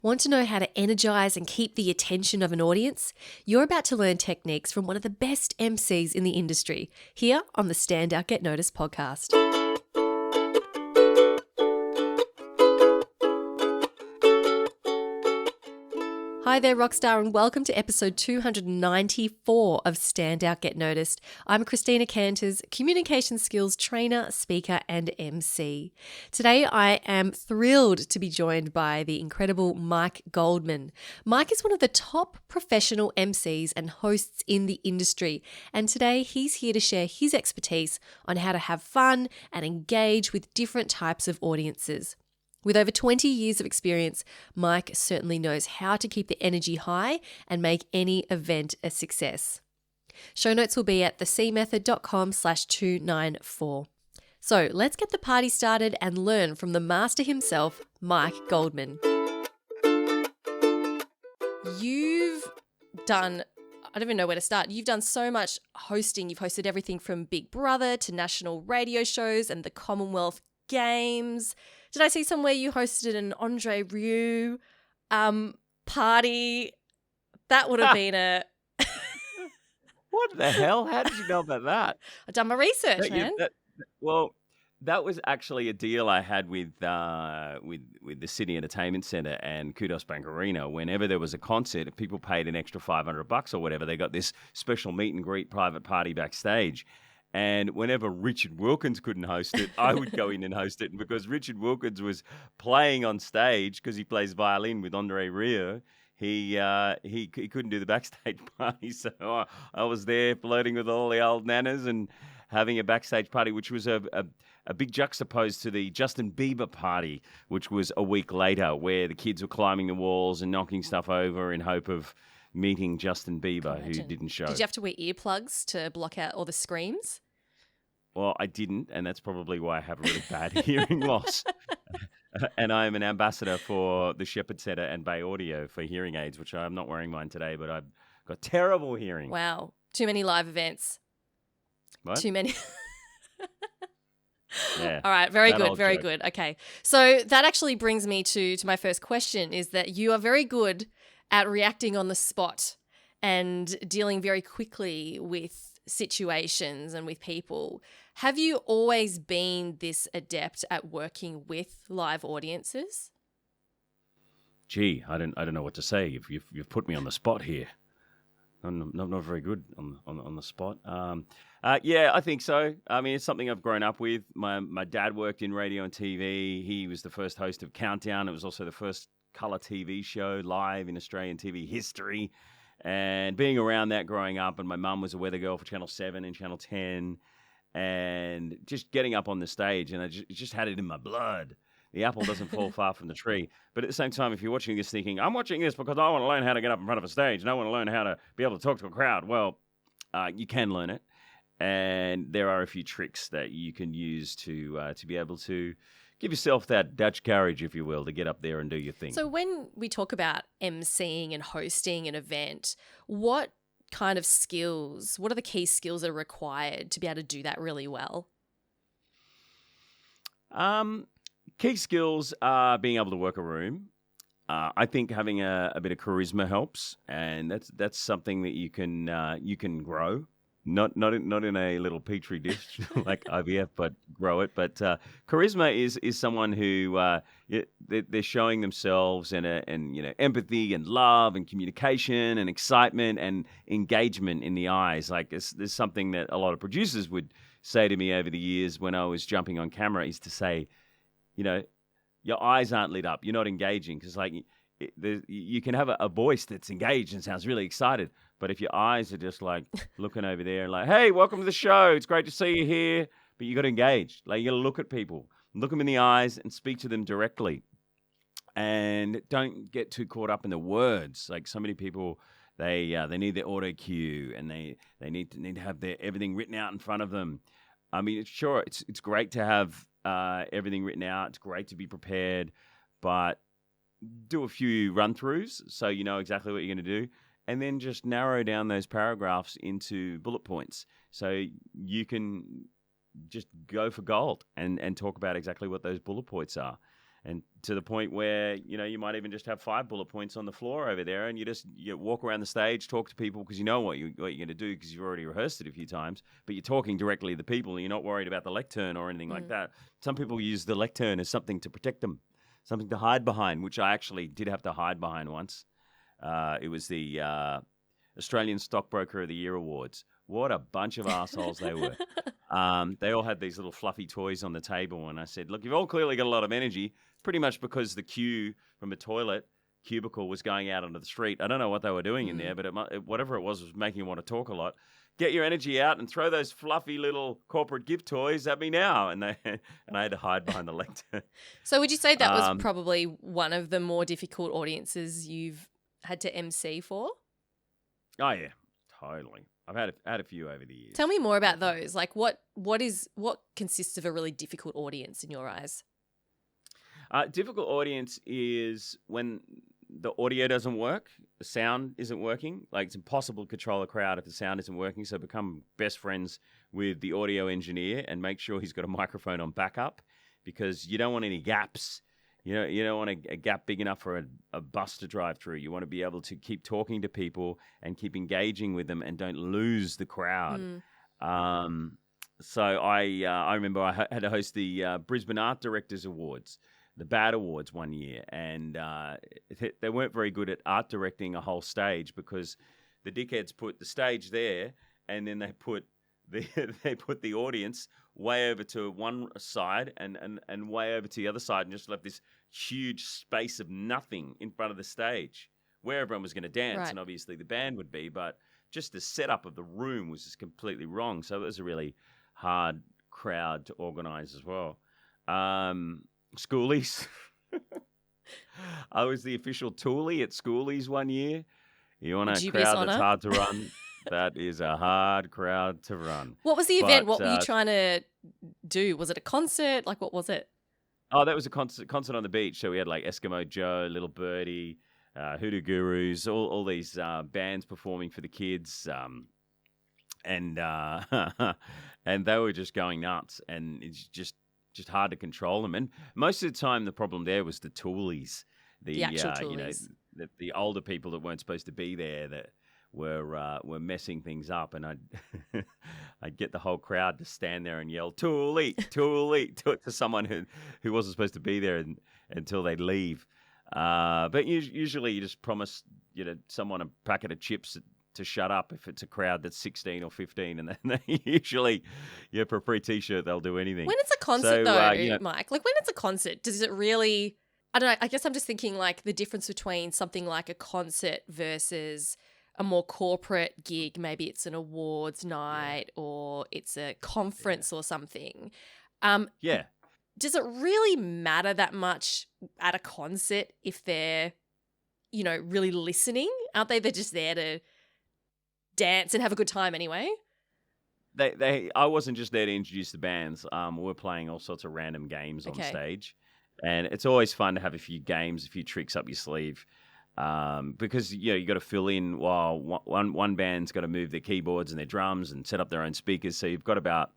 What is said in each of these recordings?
Want to know how to energize and keep the attention of an audience? You're about to learn techniques from one of the best MCs in the industry here on the Stand Out Get Noticed podcast. Hi there, Rockstar, and welcome to episode 294 of Stand Out Get Noticed. I'm Christina Canters, communication skills trainer, speaker, and MC. Today, I am thrilled to be joined by the incredible Mike Goldman. Mike is one of the top professional MCs and hosts in the industry, and today he's here to share his expertise on how to have fun and engage with different types of audiences. With over 20 years of experience, Mike certainly knows how to keep the energy high and make any event a success. Show notes will be at thecmethod.com/294. So let's get the party started and learn from the master himself, Mike Goldman. You've done, I don't even know where to start. You've done so much hosting. You've hosted everything from Big Brother to national radio shows and the Commonwealth Games. Did I see somewhere you hosted an Andre Rieu party? That would have been a... What the hell? How did you know about that? I've done my research, man. That was actually a deal I had with the City Entertainment Centre and Kudos Bank Arena. Whenever there was a concert, if people paid an extra $500 or whatever, they got this special meet and greet private party backstage. And whenever Richard Wilkins couldn't host it, I would go in and host it. And because Richard Wilkins was playing on stage, because he plays violin with Andre Rieu, he couldn't do the backstage party. So I was there flirting with all the old nanas and having a backstage party, which was a big juxtaposed to the Justin Bieber party, which was a week later, where the kids were climbing the walls and knocking stuff over in hope of meeting Justin Bieber, who didn't show. Did you have to wear earplugs to block out all the screams? Well, I didn't, and that's probably why I have a really bad hearing loss. And I am an ambassador for the Shepherd Centre and Bay Audio for hearing aids, which I'm not wearing mine today, but I've got terrible hearing. Wow. Too many live events. What? Too many. Yeah. All right. Very good. Very joke. good. Okay. So that actually brings me to my first question, is that you are very good at reacting on the spot and dealing very quickly with situations and with people. Have you always been this adept at working with live audiences? Gee, I don't know what to say. You've put me on the spot here. I'm not very good on the spot. Yeah, I think so. I mean, it's something I've grown up with. My dad worked in radio and TV. He was the first host of Countdown. It was also the first colour TV show live in Australian TV history. And being around that growing up, and my mum was a weather girl for Channel 7 and Channel 10, and just getting up on the stage, and I just had it in my blood. The apple doesn't fall far from the tree. But at the same time, if you're watching this thinking, I'm watching this because I want to learn how to get up in front of a stage and I want to learn how to be able to talk to a crowd, well, you can learn it. And there are a few tricks that you can use to be able to give yourself that Dutch courage, if you will, to get up there and do your thing. So when we talk about emceeing and hosting an event, what kind of skills, what are the key skills that are required to be able to do that really well? Key skills are being able to work a room. I think having a bit of charisma helps, and that's something that you can grow. Not in a little petri dish like IVF, but grow it. But charisma is someone who they're showing themselves and empathy and love and communication and excitement and engagement in the eyes. Like there's something that a lot of producers would say to me over the years when I was jumping on camera, is to say, your eyes aren't lit up. You're not engaging, because you can have a voice that's engaged and sounds really excited. But if your eyes are just like looking over there and like, hey, welcome to the show. It's great to see you here. But you got to engage. Like, you got to look at people, look them in the eyes and speak to them directly. And don't get too caught up in the words. Like, so many people, they need their auto cue, and they need to have everything written out in front of them. I mean, it's great to have everything written out. It's great to be prepared, but do a few run-throughs so you know exactly what you're going to do. And then just narrow down those paragraphs into bullet points so you can just go for gold and talk about exactly what those bullet points are. And to the point where, you might even just have 5 bullet points on the floor over there, and you walk around the stage, talk to people because you know what you're going to do because you've already rehearsed it a few times, but you're talking directly to the people and you're not worried about the lectern or anything like that. Some people use the lectern as something to protect them, something to hide behind, which I actually did have to hide behind once. It was the Australian Stockbroker of the Year Awards. What a bunch of assholes they were. They all had these little fluffy toys on the table, and I said, look, you've all clearly got a lot of energy, pretty much because the queue from a toilet cubicle was going out onto the street. I don't know what they were doing in there, but whatever it was making you want to talk a lot. Get your energy out and throw those fluffy little corporate gift toys at me now. And I had to hide behind the lectern. So would you say that was probably one of the more difficult audiences you've had to MC for? Oh, yeah, totally. I've had a few over the years. Tell me more about those. Like what consists of a really difficult audience in your eyes? Difficult audience is when the audio doesn't work, the sound isn't working. Like, it's impossible to control a crowd if the sound isn't working. So become best friends with the audio engineer and make sure he's got a microphone on backup, because you don't want any gaps. You don't want a gap big enough for a bus to drive through. You want to be able to keep talking to people and keep engaging with them and don't lose the crowd. So I remember I had to host the Brisbane Art Directors Awards, the BAD Awards, one year, and they weren't very good at art directing a whole stage, because the dickheads put the stage there and then they put the audience way over to one side and way over to the other side, and just left this huge space of nothing in front of the stage where everyone was going to dance, right. And obviously the band would be, but just the setup of the room was just completely wrong. So it was a really hard crowd to organise as well. Schoolies. I was the official toolie at Schoolies one year. You want a crowd that's hard to run? That is a hard crowd to run. What was the event? What were you trying to do? Was it a concert? Like, what was it? Oh, that was a concert on the beach. So we had like Eskimo Joe, Little Birdie, Hoodoo Gurus, all these bands performing for the kids. And they were just going nuts, and it's just hard to control them. And most of the time, the problem there was the toolies, the actual toolies. The older people that weren't supposed to be there that were messing things up, and I'd get the whole crowd to stand there and yell "Toolie, Toolie" to someone who wasn't supposed to be there until they'd leave. But usually, you just promise someone a packet of chips to shut up if it's a crowd that's 16 or 15, and then they usually, for a free T-shirt, they'll do anything. When it's a concert, Mike, like when it's a concert, does it really? I don't know. I guess I'm just thinking like the difference between something like a concert versus a more corporate gig. Maybe it's an awards night or it's a conference or something. Does it really matter that much at a concert if they're, really listening? Aren't they? They're just there to dance and have a good time anyway. I wasn't just there to introduce the bands. We were playing all sorts of random games on stage, and it's always fun to have a few games, a few tricks up your sleeve, because you got to fill in while one band's got to move their keyboards and their drums and set up their own speakers. So you've got about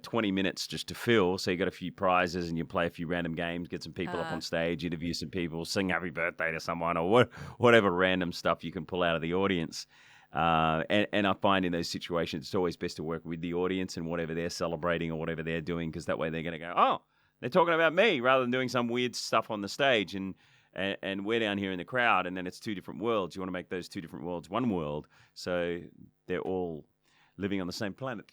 20 minutes just to fill. So you got a few prizes and you play a few random games, get some people up on stage, interview some people, sing happy birthday to someone, or whatever random stuff you can pull out of the audience. And I find in those situations, it's always best to work with the audience and whatever they're celebrating or whatever they're doing, because that way they're going to go, oh, they're talking about me, rather than doing some weird stuff on the stage and we're down here in the crowd, and then it's two different worlds. You want to make those two different worlds one world, so they're all living on the same planet,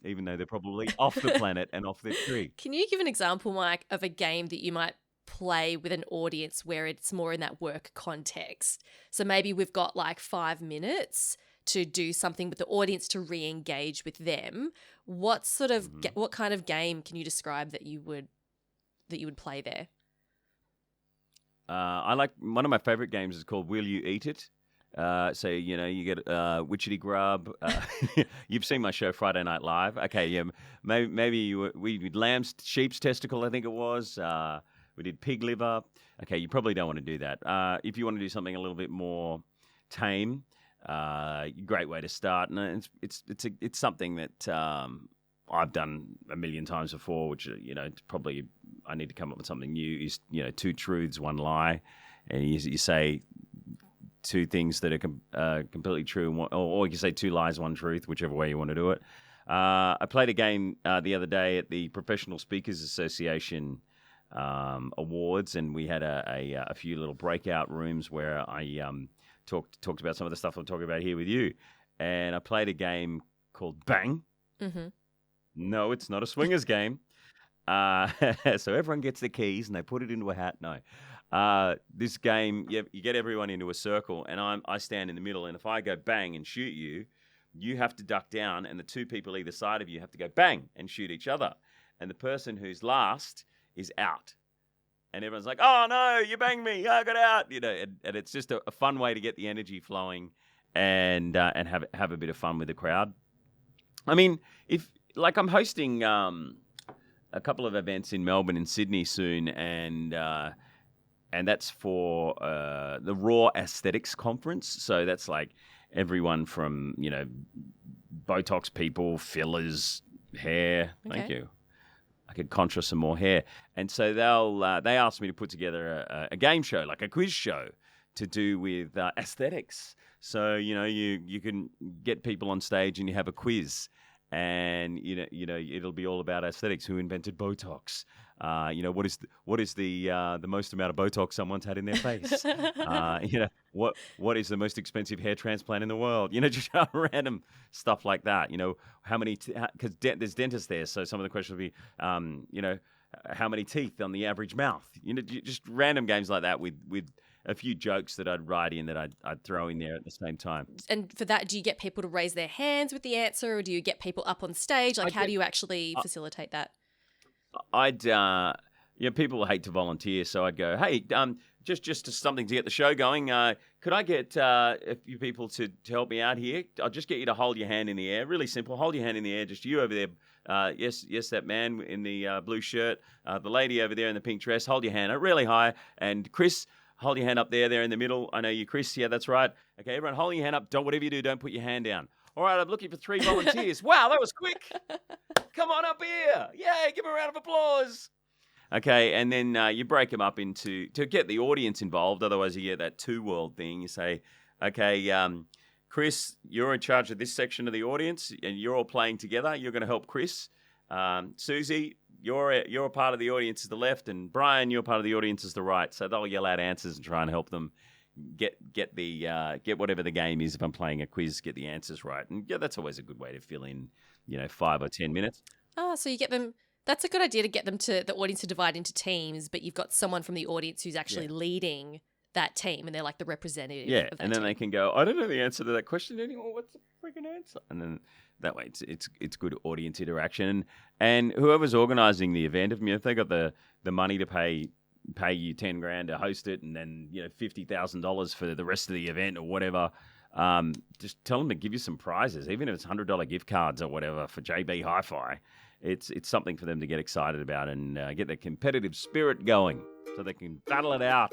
even though they're probably off the planet and off their tree. Can you give an example, Mike, of a game that you might play with an audience where it's more in that work context? So maybe we've got like 5 minutes to do something with the audience to re-engage with them. What sort of what kind of game can you describe that you would play there? I like, one of my favorite games is called Will You Eat It? So you get witchetty grub. You've seen my show Friday Night Live. Okay, yeah, maybe we did lamb's sheep's testicle, I think it was. We did pig liver. Okay, you probably don't want to do that. If you want to do something a little bit more tame, great way to start. And it's something that I've done a million times before, which it's probably I need to come up with something new. Two truths, one lie, and you say two things that are completely true, or you say two lies, one truth, whichever way you want to do it. I played a game the other day at the Professional Speakers Association awards, and we had a few little breakout rooms where I talked about some of the stuff I'm talking about here with you. And I played a game called Bang. Mm-hmm. No, it's not a swingers game. So everyone gets their keys and they put it into a hat. No. This game, you get everyone into a circle, and I stand in the middle, and if I go bang and shoot you, you have to duck down, and the two people either side of you have to go bang and shoot each other. And the person who's last is out. And everyone's like, oh, no, you banged me. I got out. And it's just a fun way to get the energy flowing and have a bit of fun with the crowd. I mean, I'm hosting a couple of events in Melbourne and Sydney soon, and that's for the Raw Aesthetics Conference. So that's like everyone from, Botox people, fillers, hair. Okay. Thank you. I could conjure some more hair. And so they asked me to put together a game show, like a quiz show, to do with aesthetics. So, you can get people on stage and you have a quiz. And it'll be all about aesthetics. Who invented Botox? What is the most amount of Botox someone's had in their face? What is the most expensive hair transplant in the world? Just random stuff like that. How many? Because there's dentists there, so some of the questions will be, how many teeth on the average mouth? Just random games like that with a few jokes that I'd write in that I'd throw in there at the same time. And for that, do you get people to raise their hands with the answer, or do you get people up on stage? How do you actually facilitate that? People hate to volunteer, so I'd go, hey, just something to get the show going. Could I get a few people to help me out here? I'll just get you to hold your hand in the air. Really simple. Hold your hand in the air. Just you over there. Yes, that man in the blue shirt. The lady over there in the pink dress. Hold your hand up really high. And Chris, hold your hand up there in the middle. I know you, Chris. Yeah, that's right. Okay, everyone, holding your hand up. Whatever you do, don't put your hand down. All right, I'm looking for 3 volunteers. Wow, that was quick. Come on up here. Yay, give them a round of applause. Okay, and then you break them up to get the audience involved. Otherwise, you get that two-world thing. You say, okay, Chris, you're in charge of this section of the audience, and you're all playing together. You're going to help Chris. Susie, you're a part of the audience to the left, and Brian, you're part of the audience to the right. So they'll yell out answers and try and help them get whatever the game is. If I'm playing a quiz, get the answers right, and yeah, that's always a good way to fill in, 5 or 10 minutes. Oh, so you get them. That's a good idea to get them to the audience to divide into teams, but you've got someone from the audience who's actually leading that team, and they're like the representative. Yeah, of that and then team. they can go, I don't know the answer to that question anymore. What's the freaking answer? And then that way, it's good audience interaction. And whoever's organising the event, if they got the money to pay you $10,000 to host it, and then $50,000 for the rest of the event or whatever, just tell them to give you some prizes, even if it's $100 gift cards or whatever for JB Hi-Fi. It's something for them to get excited about and get their competitive spirit going, so they can battle it out.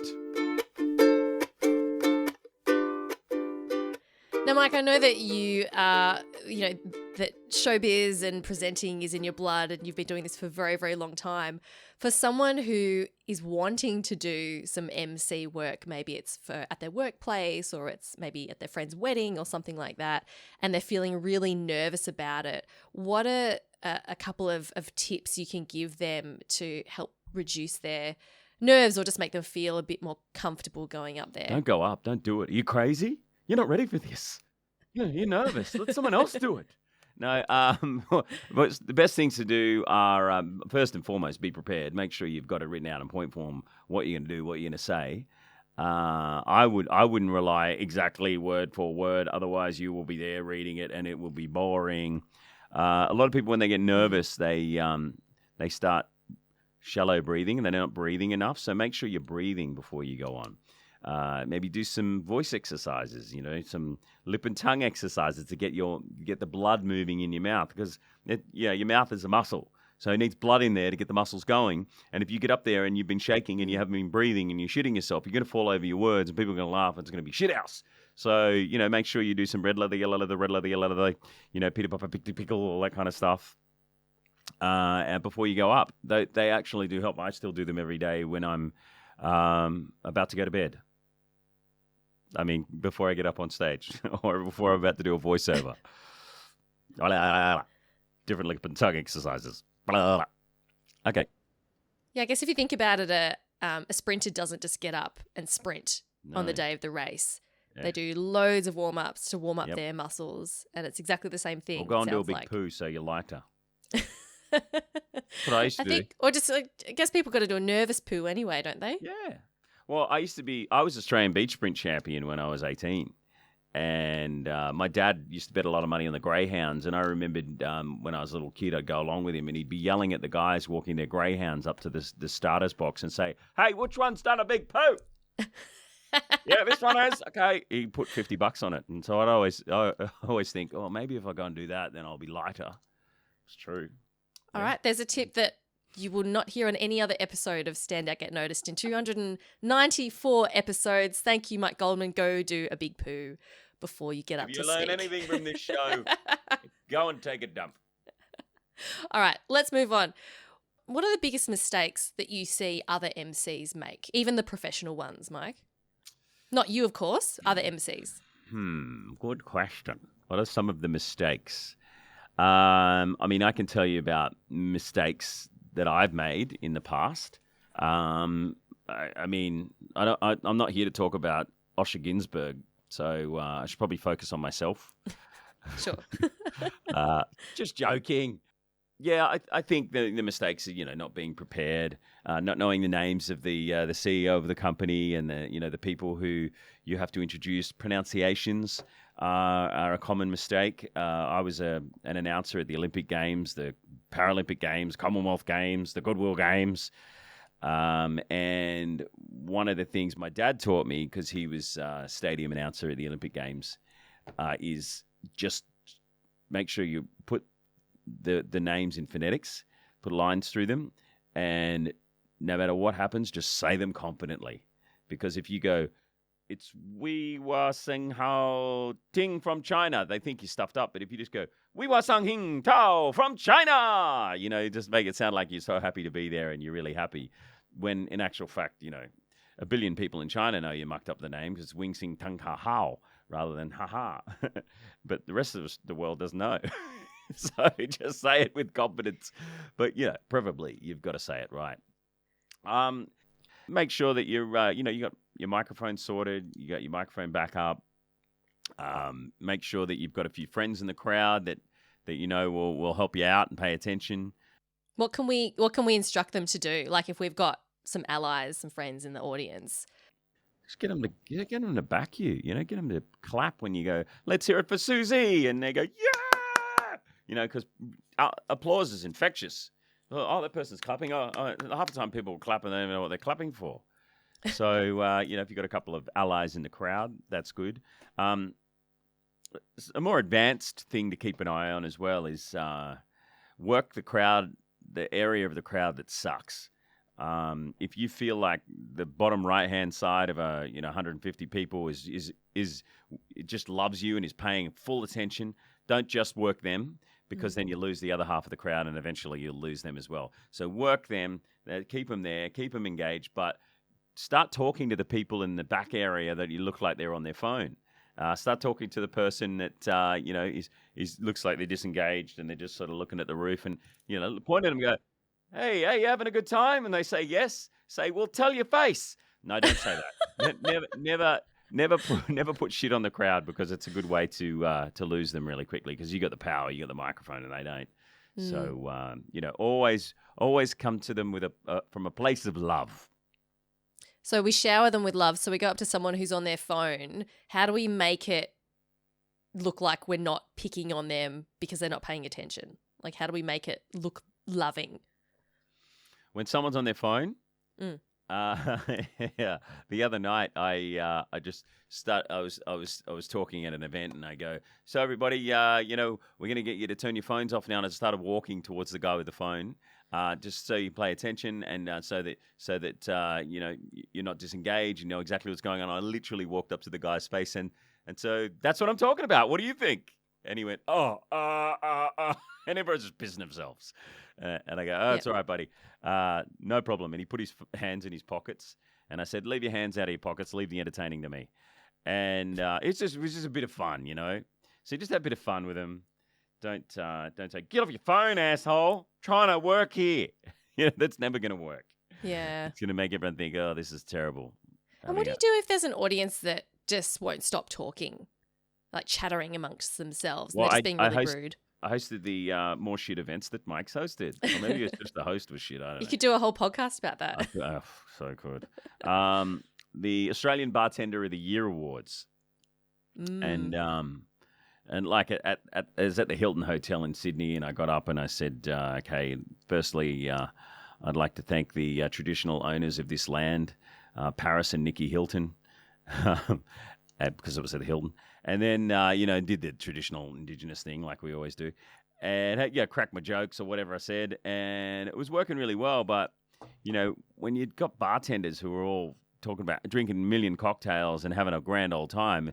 Now, Mike, I know that you that showbiz and presenting is in your blood, and you've been doing this for a very, very long time. For someone who is wanting to do some MC work, maybe it's at their workplace, or it's maybe at their friend's wedding or something like that, and they're feeling really nervous about it, what are a couple of tips you can give them to help reduce their nerves or just make them feel a bit more comfortable going up there? Don't go up. Don't do it. Are you crazy? You're not ready for this. You're nervous. Let someone else do it. No, but the best things to do are, first and foremost, be prepared. Make sure you've got it written out in point form, what you're going to do, what you're going to say. I wouldn't rely exactly word for word. Otherwise, you will be there reading it and it will be boring. A lot of people, when they get nervous, they start shallow breathing and they're not breathing enough. So make sure you're breathing before you go on. Maybe do some voice exercises, some lip and tongue exercises to get the blood moving in your mouth, because your mouth is a muscle. So it needs blood in there to get the muscles going. And if you get up there and you've been shaking and you haven't been breathing and you're shitting yourself, you're going to fall over your words and people are going to laugh and it's going to be shit house. So, make sure you do some red leather, yellow leather, red leather, yellow leather, Peter Papa, pickle, all that kind of stuff. and before you go up. They actually do help. I still do them every day when I'm about to go to bed. I mean, before I get up on stage or before I'm about to do a voiceover. Different lip and tongue exercises. Okay. Yeah, I guess if you think about it, a sprinter doesn't just get up and sprint on the No. day of the race. Yeah. They do loads of warm-ups to warm up Yep. their muscles, and it's exactly the same thing. Or go and do a sounds big like. poo so you're lighter. That's what I used to do. or just I guess people got to do a nervous poo anyway, don't they? Yeah. Well, I was Australian beach sprint champion when I was 18. And my dad used to bet a lot of money on the greyhounds. And I remembered when I was a little kid, I'd go along with him and he'd be yelling at the guys walking their greyhounds up to the starter's box and say, "Hey, which one's done a big poo?" "Yeah, this one has." Okay. He put $50 on it. And so I always think, oh, maybe if I go and do that, then I'll be lighter. It's true. All right. There's a tip that you will not hear on any other episode of Stand Out, Get Noticed in 294 episodes. Thank you, Mike Goldman. Go do a big poo before you get up to speak. If you learn anything from this show, go and take a dump. All right, let's move on. What are the biggest mistakes that you see other MCs make, even the professional ones, Mike? Not you, of course, other MCs. Good question. What are some of the mistakes? I mean, I can tell you about mistakes that I've made in the past. I'm not here to talk about Osher Ginsburg, so I should probably focus on myself. Sure. Just joking. Yeah, I think the mistakes are, not being prepared, not knowing the names of the CEO of the company and the people who you have to introduce. Pronunciations are a common mistake. I was an announcer at the Olympic Games, the Paralympic Games, Commonwealth Games, the Goodwill Games. And one of the things my dad taught me, because he was a stadium announcer at the Olympic Games, is just make sure you put the names in phonetics, put lines through them, and no matter what happens, just say them confidently. Because if you go, "It's Wei Wa Seng Hao Ting from China," they think you stuffed up. But if you just go, "Wei Wa Seng Hing Tao from China," just make it sound like you're so happy to be there and you're really happy. When in actual fact, 1 billion people in China know you mucked up the name because it's Wing Sing Tung Ha Hao rather than Ha Ha. But the rest of the world doesn't know. So just say it with confidence. But, preferably you've got to say it right. Make sure that you got your microphone sorted, you got your microphone back up. Make sure that you've got a few friends in the crowd that will help you out and pay attention. What can we instruct them to do? Like if we've got some allies, some friends in the audience. Just get them to back you. Get them to clap when you go, "Let's hear it for Susie," and they go, "Yeah!" Because applause is infectious. Oh, that person's clapping. Oh, half the time people clap and they don't even know what they're clapping for. So, if you've got a couple of allies in the crowd, that's good. A more advanced thing to keep an eye on as well is work the crowd, the area of the crowd that sucks. If you feel like the bottom right-hand side of 150 people is it just loves you and is paying full attention, don't just work them, because then you lose the other half of the crowd and eventually you'll lose them as well. So work them, keep them there, keep them engaged, but start talking to the people in the back area that you look like they're on their phone. Start talking to the person that, looks like they're disengaged and they're just sort of looking at the roof and, point at them and go, hey, you having a good time? And they say yes. Say, "Well, tell your face." No, don't say that. Never put shit on the crowd, because it's a good way to lose them really quickly, because you got the power, you got the microphone, and they don't. So always come to them with from a place of love. So we shower them with love. So we go up to someone who's on their phone. How do we make it look like we're not picking on them because they're not paying attention? Like, how do we make it look loving? When someone's on their phone. Yeah. The other night, I was talking at an event and I go, "So everybody, we're going to get you to turn your phones off now." And I started walking towards the guy with the phone, just so you pay attention and so that you're not disengaged. You know exactly what's going on. I literally walked up to the guy's face and so that's what I'm talking about. What do you think? And he went, "Oh, and everyone's just pissing themselves." And I go, oh, Yeah. it's all right, buddy. No problem. And he put his hands in his pockets. And I said, leave your hands out of your pockets. Leave the entertaining to me. And it was just a bit of fun, So just have a bit of fun with him. Don't say, get off your phone, asshole. Trying to work here. That's never going to work. Yeah. It's going to make everyone think, oh, this is terrible. And what do you do if there's an audience that just won't stop talking, like chattering amongst themselves? Well, They're just being really rude. I hosted the more shit events that Mike's hosted. Or maybe it's just the host was shit. I don't know. You could do a whole podcast about that. So good. The Australian Bartender of the Year Awards. And like I was at the Hilton Hotel in Sydney, and I got up and I said, okay, firstly, I'd like to thank the traditional owners of this land, Paris and Nikki Hilton, because it was at the Hilton. And then, did the traditional Indigenous thing like we always do. And, cracked my jokes or whatever I said. And it was working really well. But, when you've got bartenders who are all talking about drinking a million cocktails and having a grand old time,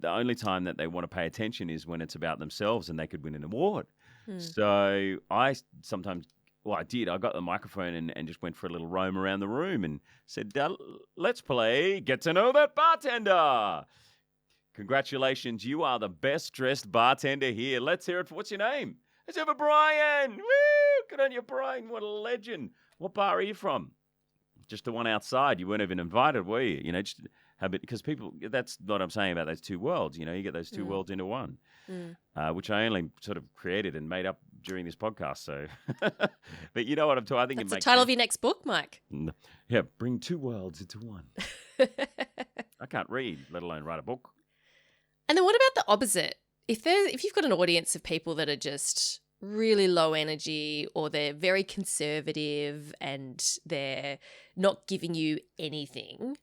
the only time that they want to pay attention is when it's about themselves and they could win an award. So I sometimes... Well, I did. I got the microphone and just went for a little roam around the room and said, let's play Get to Know That Bartender. Congratulations, you are the best dressed bartender here. Let's hear it. What's your name? Let's have a Brian. Woo! Good on you, Brian. What a legend. What bar are you from? Just the one outside. You weren't even invited, were you? Just have it, because people, that's what I'm saying about those two worlds. You get those two worlds into one, which I only sort of created and made up during this podcast. So, but you know what I'm talking. I think that's it makes the title sense. of your next book, Mike. Yeah, bring two worlds into one. I can't read, let alone write a book. And then what about the opposite? If you've got an audience of people that are just really low energy, or they're very conservative and they're not giving you anything,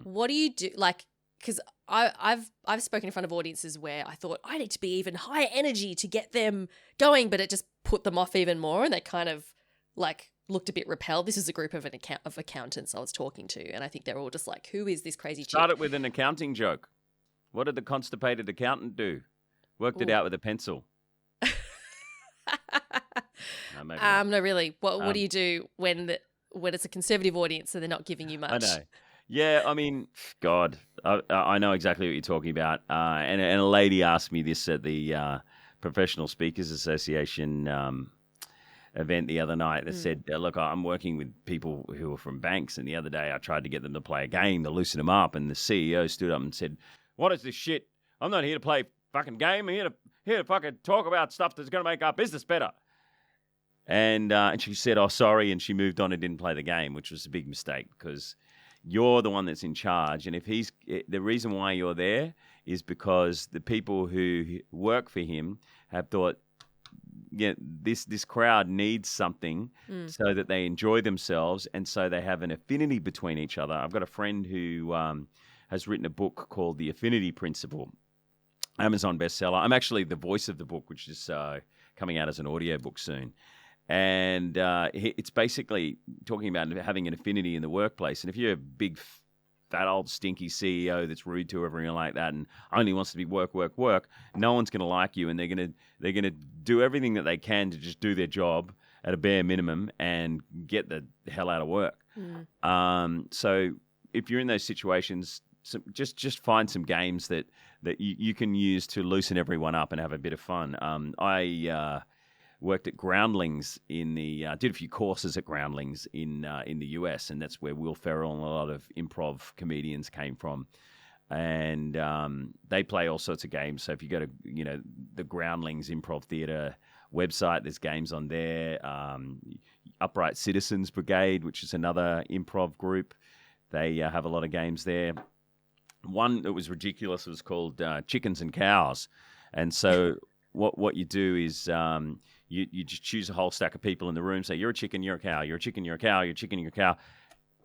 what do you do? Like, because I've spoken in front of audiences where I thought I need to be even higher energy to get them going, but it just put them off even more, and they kind of like looked a bit repelled. This is a group of accountants I was talking to, and I think they're all just like, "Who is this crazy chick?" Start it with an accounting joke. What did the constipated accountant do? Worked it out with a pencil. No, maybe not. No, really. What do you do when it's a conservative audience and they're not giving you much? I know. Yeah, I mean, God, I know exactly what you're talking about. And a lady asked me this at the Professional Speakers Association event the other night that said, look, I'm working with people who are from banks, and the other day I tried to get them to play a game to loosen them up, and the CEO stood up and said, what is this shit? I'm not here to play fucking game. I'm here to fucking talk about stuff that's going to make our business better. And she said, oh, sorry, and she moved on and didn't play the game, which was a big mistake, because you're the one that's in charge. And if the reason why you're there is because the people who work for him have thought, this crowd needs something so that they enjoy themselves, and so they have an affinity between each other. I've got a friend who has written a book called The Affinity Principle, Amazon bestseller. I'm actually the voice of the book, which is coming out as an audiobook soon. And it's basically talking about having an affinity in the workplace. And if you're a big, fat, old, stinky CEO that's rude to everyone like that and only wants to be work, work, work, no one's going to like you, and they're gonna do everything that they can to just do their job at a bare minimum and get the hell out of work. So if you're in those situations, just find some games that you can use to loosen everyone up and have a bit of fun. I worked at Groundlings did a few courses at Groundlings in the US, and that's where Will Ferrell and a lot of improv comedians came from. And they play all sorts of games. So if you go to the Groundlings Improv Theatre website, there's games on there. Upright Citizens Brigade, which is another improv group, they have a lot of games there. One that was ridiculous was called Chickens and Cows. And so what you do is you just choose a whole stack of people in the room, say, you're a chicken, you're a cow, you're a chicken, you're a cow, you're a chicken, you're a cow.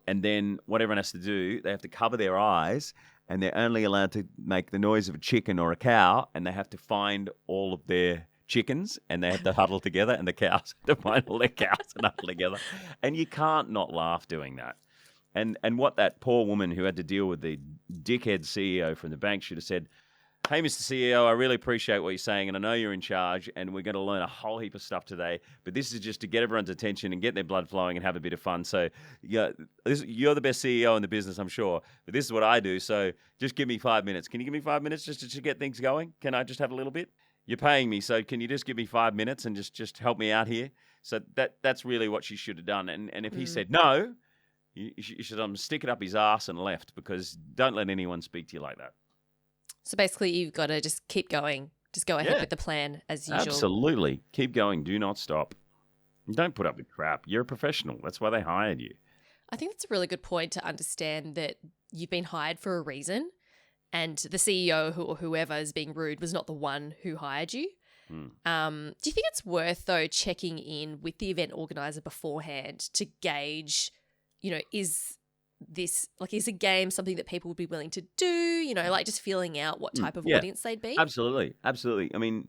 And then what everyone has to do, they have to cover their eyes, and they're only allowed to make the noise of a chicken or a cow, and they have to find all of their chickens, and they have to huddle together, and the cows have to find all their cows and huddle together. And you can't not laugh doing that. And what that poor woman who had to deal with the dickhead CEO from the bank should have said, Hey, Mr. CEO, I really appreciate what you're saying, and I know you're in charge, and we're going to learn a whole heap of stuff today. But this is just to get everyone's attention and get their blood flowing and have a bit of fun. So, yeah, you're the best CEO in the business, I'm sure. But this is what I do. So, just give me 5 minutes. Can you give me 5 minutes just to get things going? Can I just have a little bit? You're paying me, so can you just give me 5 minutes and just help me out here? So that's really what she should have done. And if he said no, you should stick it up his ass and left, because don't let anyone speak to you like that. So basically, you've got to just keep going. Just go ahead with the plan as usual. Absolutely. Keep going. Do not stop. Don't put up with crap. You're a professional. That's why they hired you. I think that's a really good point to understand that you've been hired for a reason, and the CEO or whoever is being rude was not the one who hired you. Do you think it's worth, though, checking in with the event organizer beforehand to gauge, is a game something that people would be willing to do, just feeling out what type of audience they'd be? Absolutely. I mean,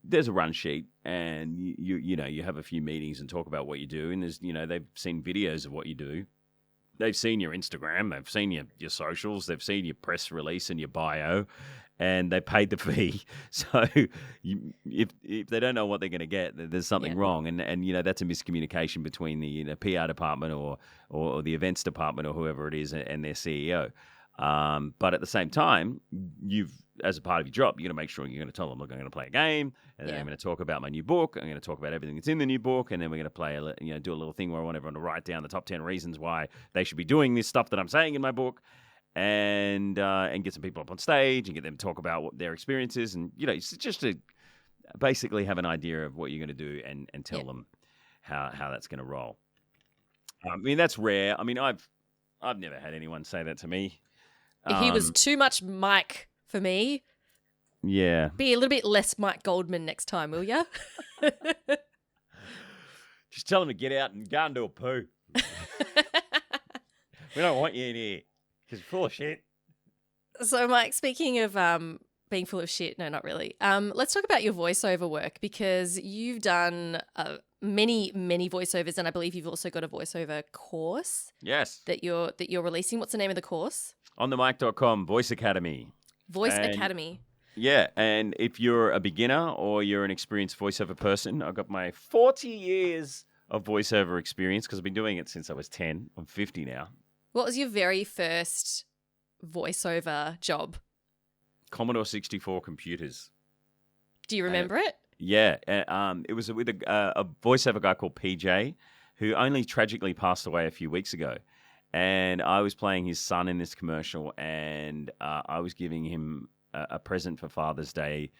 there's a run sheet, and you have a few meetings and talk about what you do, and there's they've seen videos of what you do. They've seen your Instagram, they've seen your socials, they've seen your press release and your bio, and they paid the fee. So if they don't know what they're going to get, there's something wrong. And that's a miscommunication between the PR department or the events department or whoever it is and their CEO. But at the same time, as a part of your job, you're going to make sure you're going to tell them, look, I'm going to play a game, and then I'm going to talk about my new book. I'm going to talk about everything that's in the new book, and then we're going to play do a little thing where I want everyone to write down the top 10 reasons why they should be doing this stuff that I'm saying in my book. And get some people up on stage and get them to talk about what their experience is, and just to basically have an idea of what you're going to do and tell them how that's going to roll. I mean, that's rare. I mean, I've never had anyone say that to me. He was too much Mike for me. Yeah. Be a little bit less Mike Goldman next time, will ya? Just tell him to get out and go and do a poo. We don't want you in here. Because you're full of shit. So, Mike, speaking of being full of shit, no, not really. Let's talk about your voiceover work, because you've done many, many voiceovers, and I believe you've also got a voiceover course. Yes. That you're releasing. What's the name of the course? OnTheMic.com, Voice Academy. Academy. Yeah, and if you're a beginner or you're an experienced voiceover person, I've got my 40 years of voiceover experience, because I've been doing it since I was 10. I'm 50 now. What was your very first voiceover job? Commodore 64 computers. Do you remember it? Yeah. It was with a voiceover guy called PJ, who only tragically passed away a few weeks ago. And I was playing his son in this commercial, and I was giving him a present for Father's Day,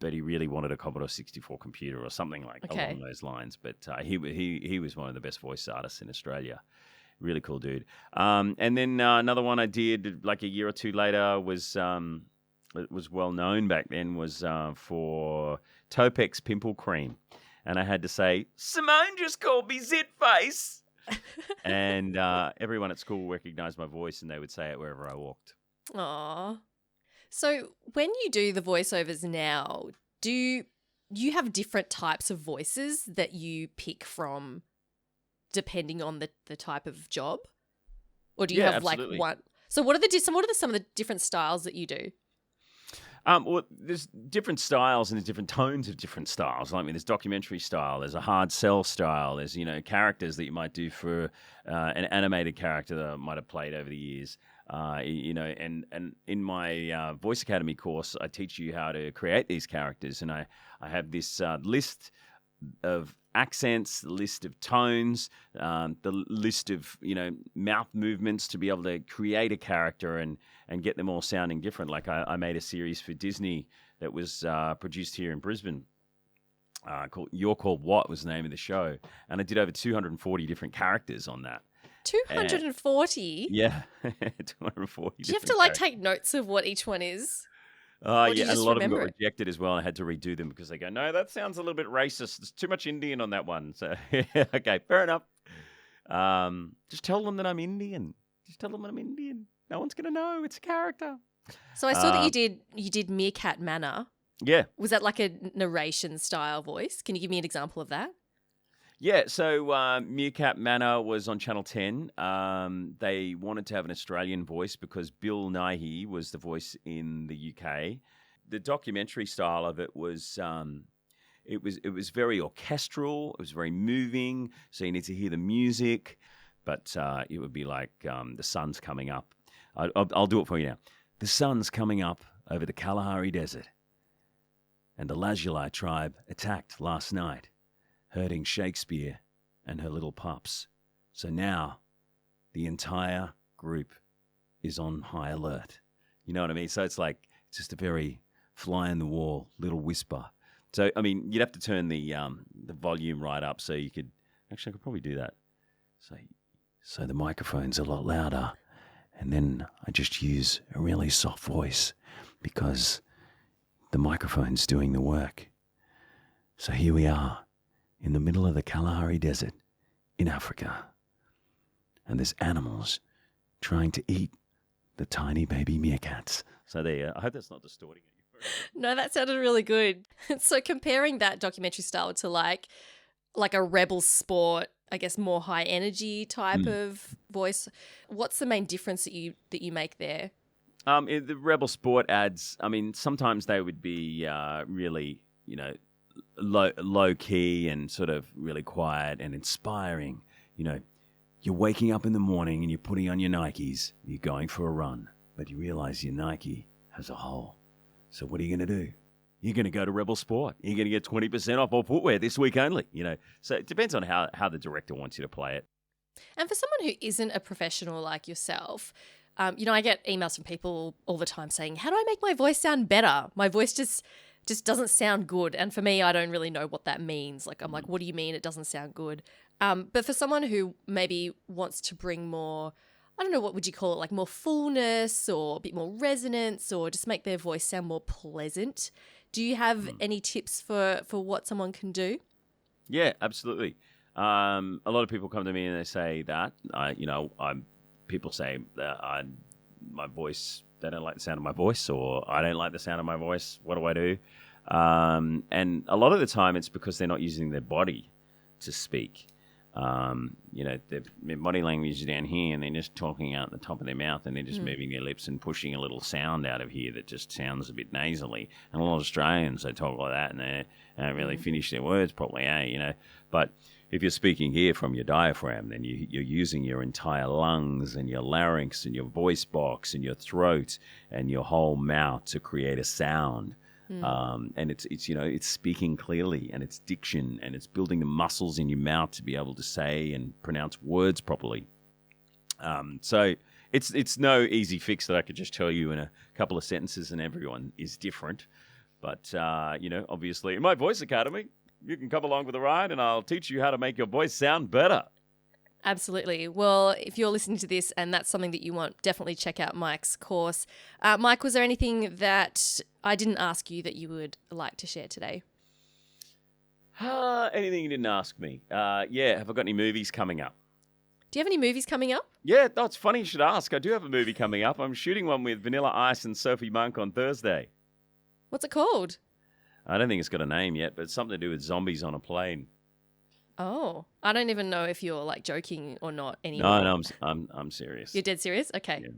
but he really wanted a Commodore 64 computer or something along those lines. But he was one of the best voice artists in Australia. Really cool dude. And then another one I did like a year or two later was it was well known back then, was for Topex Pimple Cream. And I had to say, Simone just called me Zitface. And everyone at school recognized my voice, and they would say it wherever I walked. Aww. So when you do the voiceovers now, do you have different types of voices that you pick from depending on the type of job? Or do you have absolutely. like one? So what are some of the different styles that you do? Well, there's different styles and there's different tones of different styles. I mean, there's documentary style, there's a hard sell style, there's, characters that you might do for an animated character that I might have played over the years. And in my Voice Academy course, I teach you how to create these characters. And I have this list of accents, the list of tones, the list of mouth movements to be able to create a character and get them all sounding different. Like I made a series for Disney that was produced here in Brisbane. Called You're Called What was the name of the show, and I did over 240 different characters on that. 240? Yeah, 240. Do you have to take notes of what each one is? Yeah, and a lot of them got rejected as well. I had to redo them because they go, no, that sounds a little bit racist. There's too much Indian on that one. So, okay, fair enough. Just tell them that I'm Indian. No one's going to know. It's a character. So I saw that you did Meerkat Manor. Yeah. Was that like a narration style voice? Can you give me an example of that? Yeah, so Meerkat Manor was on Channel 10. They wanted to have an Australian voice because Bill Nighy was the voice in the UK. The documentary style of it was it was very orchestral. It was very moving. So you need to hear the music, but it would be like the sun's coming up. I'll do it for you now. The sun's coming up over the Kalahari Desert, and the Lazuli tribe attacked last night, hurting Shakespeare and her little pups. So now the entire group is on high alert. You know what I mean? So it's like just a very fly in the wall little whisper. So I mean, you'd have to turn the volume right up so you could. Actually, I could probably do that. So the microphone's a lot louder, and then I just use a really soft voice because the microphone's doing the work. So here we are in the middle of the Kalahari Desert in Africa, and there's animals trying to eat the tiny baby meerkats. So there, I hope that's not distorting it. No, that sounded really good. So comparing that documentary style to like a rebel sport, I guess more high energy type of voice, what's the main difference that you make there? In the rebel sport ads, I mean, sometimes they would be really, low key and sort of really quiet and inspiring. You're waking up in the morning and you're putting on your Nikes, you're going for a run, but you realize your Nike has a hole. So what are you going to do? You're going to go to Rebel Sport. You're going to get 20% off all footwear this week only. So it depends on how the director wants you to play it. And for someone who isn't a professional like yourself, I get emails from people all the time saying, how do I make my voice sound better? My voice just doesn't sound good. And for me, I don't really know what that means. Like, I'm like, what do you mean it doesn't sound good? But for someone who maybe wants to bring more, I don't know, what would you call it? Like more fullness or a bit more resonance or just make their voice sound more pleasant. Do you have any tips for what someone can do? Yeah, absolutely. A lot of people come to me and they say that, people say that my voice, they don't like the sound of my voice, or I don't like the sound of my voice. What do I do? And a lot of the time it's because they're not using their body to speak. Their body language is down here and they're just talking out the top of their mouth and they're just moving their lips and pushing a little sound out of here that just sounds a bit nasally. And a lot of Australians, they talk like that and they don't really finish their words properly, But if you're speaking here from your diaphragm, then you're using your entire lungs and your larynx and your voice box and your throat and your whole mouth to create a sound. And it's speaking clearly and it's diction and it's building the muscles in your mouth to be able to say and pronounce words properly. So it's no easy fix that I could just tell you in a couple of sentences, and everyone is different. But, obviously in my voice academy, you can come along for the ride and I'll teach you how to make your voice sound better. Absolutely. Well, if you're listening to this and that's something that you want, definitely check out Mike's course. Mike, was there anything that I didn't ask you that you would like to share today? Anything you didn't ask me? Have I got any movies coming up? Do you have any movies coming up? Yeah, it's funny you should ask. I do have a movie coming up. I'm shooting one with Vanilla Ice and Sophie Monk on Thursday. What's it called? I don't think it's got a name yet, but it's something to do with zombies on a plane. Oh, I don't even know if you're like joking or not anymore. No, I'm serious. You're dead serious? Okay. Yeah.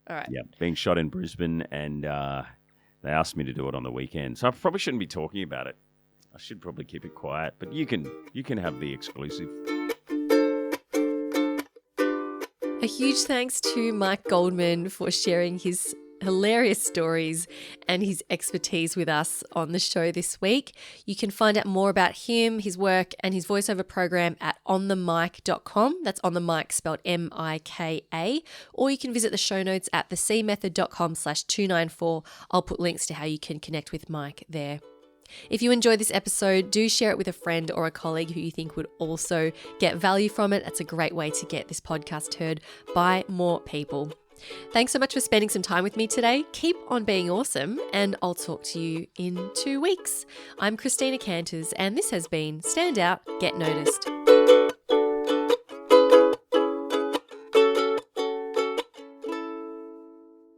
All right. Yeah, being shot in Brisbane, and they asked me to do it on the weekend, so I probably shouldn't be talking about it. I should probably keep it quiet, but you can have the exclusive. A huge thanks to Mike Goldman for sharing his hilarious stories and his expertise with us on the show this week. You can find out more about him, his work, and his voiceover program at onthemic.com. That's on the mic spelled M-I-K-A. Or you can visit the show notes at thecmethod.com/294. I'll put links to how you can connect with Mike there. If you enjoyed this episode, do share it with a friend or a colleague who you think would also get value from it. That's a great way to get this podcast heard by more people. Thanks so much for spending some time with me today. Keep on being awesome, and I'll talk to you in 2 weeks. I'm Christina Canters, and this has been Stand Out, Get Noticed.